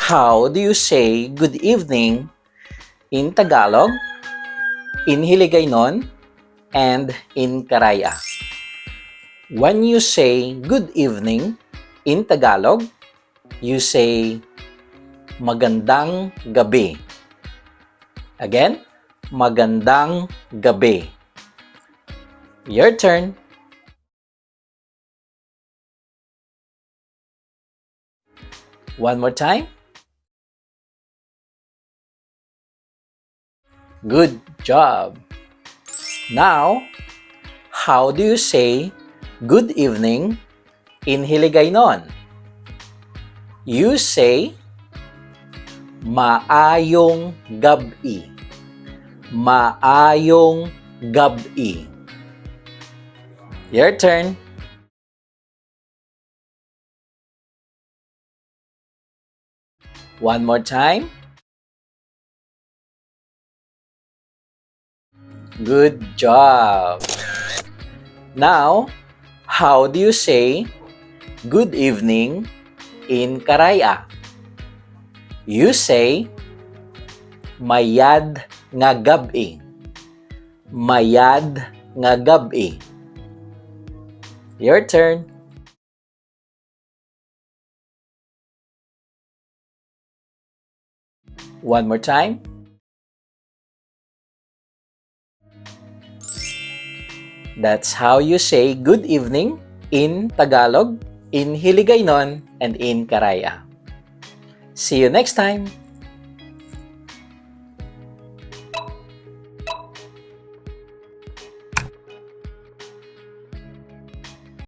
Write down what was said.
How do you say good evening in Tagalog, in Hiligaynon, and in Karaya? When you say good evening in Tagalog, you say magandang gabi. Again, magandang gabi. Your turn. One more time. Good job. Now, how do you say good evening in Hiligaynon? You say maayong gabi. Maayong gabi. Your turn. One more time. Good job. Now, how do you say good evening in Karaya? You say mayad nga gabi. Mayad nga gabi. Your turn. One more time. That's how you say good evening in Tagalog, in Hiligaynon, and in Karaya. See you next time!